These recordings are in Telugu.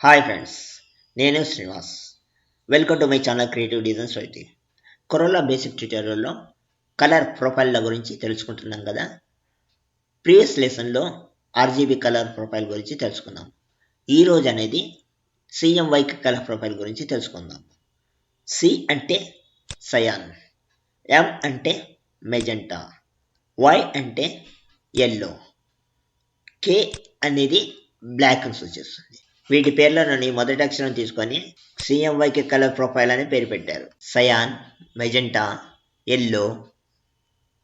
హాయ్ ఫ్రెండ్స్, నేను Srinivas. Welcome to my channel creative designs అయితే కొరోలా బేసిక్ ట్యూటోరియల్లో కలర్ ప్రొఫైల్ల గురించి తెలుసుకుంటున్నాం కదా. ప్రీవియస్ లెసన్లో ఆర్జీబీ కలర్ ప్రొఫైల్ గురించి తెలుసుకుందాం. ఈరోజు అనేది CMYK కలర్ ప్రొఫైల్ గురించి తెలుసుకుందాం. సి అంటే సయాన్, ఎం అంటే మెజెంటా, వై అంటే ఎల్లో, కే అనేది బ్లాక్ అని సూచిస్తుంది. వీటి పేర్లలోని మొదటి అక్షరం తీసుకొని CMYK కలర్ ప్రొఫైల్ అని పేరు పెట్టారు. సయాన్, మెజెంటా, ఎల్లో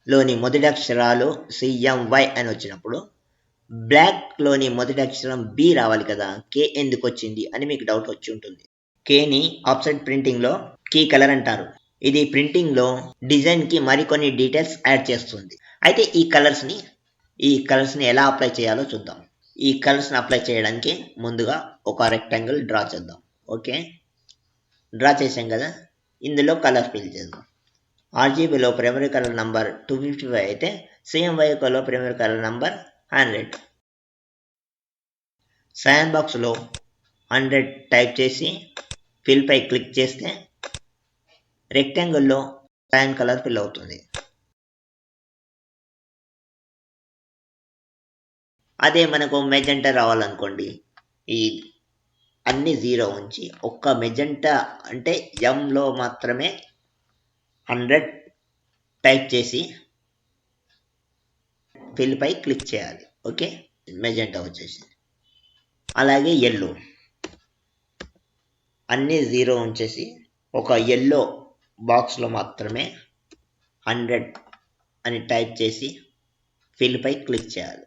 లోని మొదటి అక్షరాలు CMY అని వచ్చినప్పుడు బ్లాక్లోని మొదటి అక్షరం B రావాలి కదా, కే ఎందుకు వచ్చింది అని మీకు డౌట్ వచ్చి ఉంటుంది. కేని ఆఫ్సెట్ ప్రింటింగ్లో కీ కలర్ అంటారు. ఇది ప్రింటింగ్లో డిజైన్కి మరికొన్ని డీటెయిల్స్ యాడ్ చేస్తుంది. అయితే ఈ కలర్స్ని ఎలా అప్లై చేయాలో చూద్దాం. ఈ కలర్స్ని అప్లై చేయడానికి ముందుగా ఒక రెక్టాంగిల్ డ్రా చేద్దాం. ఓకే, డ్రా చేసాం కదా. ఇందులో కలర్ ఫిల్ చేద్దాం. ఆర్జీబీలో ప్రైమరీ కలర్ నంబర్ 255 అయితే CMYKలో ప్రైమరీ కలర్ నంబర్ 100. సయాన్ బాక్స్లో 100 టైప్ చేసి ఫిల్పై క్లిక్ చేస్తే రెక్టాంగిల్లో సయాన్ కలర్ ఫిల్ అవుతుంది. అదే మనకు మెజెంటా రావాలనుకోండి, ఈ అన్ని 0 ఉంచి ఒక్క మెజెంటా అంటే ఎంలో మాత్రమే 100 టైప్ చేసి ఫిల్పై క్లిక్ చేయాలి. ఓకే, మెజెంటా వచ్చేసింది. అలాగే ఎల్లో అన్ని 0 ఉంచేసి ఒక ఎల్లో బాక్స్లో మాత్రమే 100 అని టైప్ చేసి ఫిల్పై క్లిక్ చేయాలి.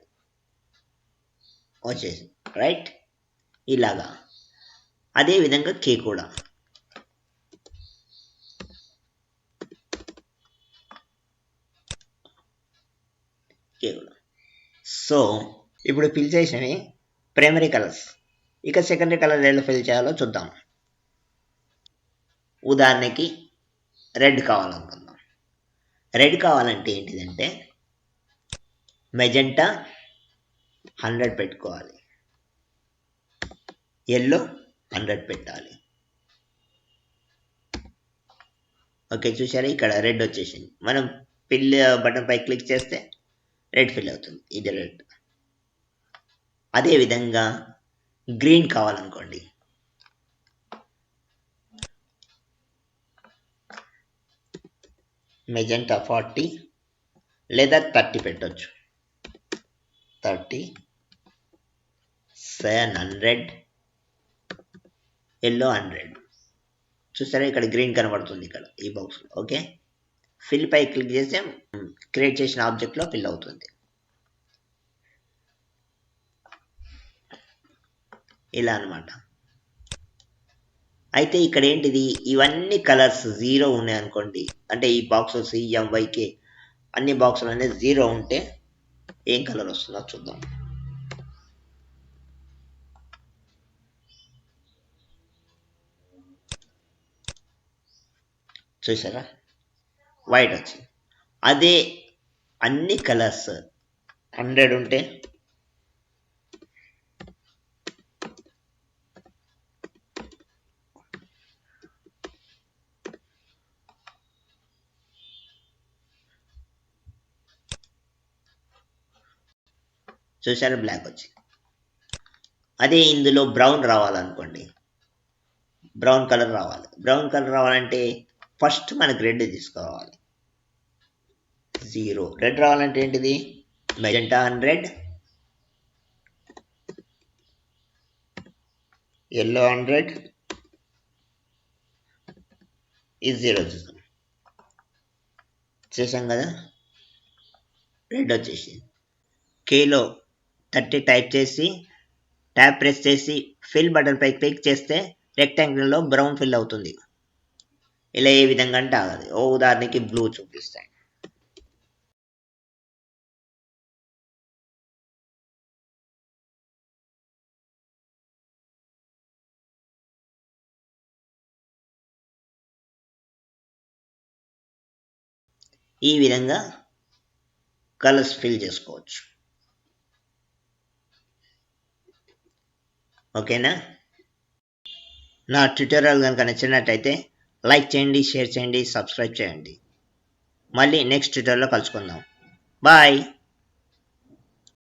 వచ్చేసింది రైట్. ఇలాగా అదేవిధంగా కే కూడా సో ఇప్పుడు ఫిల్ చేసినవి ప్రైమరీ కలర్స్. ఇక సెకండరీ కలర్ ఎలా ఫిల్ చేయాలో చూద్దాం. ఉదాహరణకి రెడ్ కావాలనుకుందాం. రెడ్ కావాలంటే ఏంటిదంటే మెజెంటా 100 పెట్టుకోవాలి, ఎల్లో 100 పెట్టాలి. ఓకే, చూసారా, ఇక్కడ రెడ్ వచ్చేసింది. మనం ఫిల్ బటన్ పై క్లిక్ చేస్తే రెడ్ ఫిల్ అవుతుంది. ఇది రెడ్. అదేవిధంగా గ్రీన్ కావాలనుకోండి, మెజెంటా 40 లేదా 30 పెట్టవచ్చు. 30, సయాన్ 100, ఎల్లో 100. చూసారా, ఇక్కడ గ్రీన్ కనబడుతుంది ఇక్కడ ఈ బాక్స్. ఓకే, ఫిల్ పై క్లిక్ చేస్తే క్రియేట్ చేసిన ఆబ్జెక్ట్లో ఫిల్ అవుతుంది. ఇలా అన్నమాట. అయితే ఇక్కడ ఏంటిది, ఇవన్నీ కలర్స్ 0 ఉన్నాయి అనుకోండి, అంటే ఈ బాక్స్ CMYK అన్ని బాక్సులు అనేది 0 ఉంటే ఏం కలర్ వస్తుందో చూద్దాం. చూసారా, వైట్ వచ్చింది. అదే అన్ని కలర్స్ 100 ఉంటే చూసారా, బ్లాక్ వచ్చింది. అదే ఇందులో బ్రౌన్ రావాలనుకోండి, బ్రౌన్ కలర్ రావాలి. బ్రౌన్ కలర్ రావాలంటే ఫస్ట్ మనకి రెడ్ తీసుకోవాలి. 0 రెడ్ రావాలంటే ఏంటిది, మెజెంటా 100, ఎల్లో 100, ఈ 0 చేసాం కదా. రెడ్ వచ్చేసి కేలో 30 టైప్ చేసి ట్యాబ్ ప్రెస్ చేసి ఫిల్ బటన్ పై క్లిక్ చేస్తే రెక్టాంగిల్లో బ్రౌన్ ఫిల్ అవుతుంది. ఇలా ఏ విధంగా అంటే ఆగదు. ఓ ఉదాహరణకి బ్లూ చూపిస్తాయి. ఈ విధంగా కలర్స్ ఫిల్ చేసుకోవచ్చు. ఓకేనా. నా ట్యుటోరియల్ కనుక నచ్చినట్టయితే లైక్ చేయండి, షేర్ చేయండి, సబ్స్క్రైబ్ చేయండి. మళ్ళీ నెక్స్ట్ ట్యుటోరియల్లో కలుసుకుందాం. బాయ్.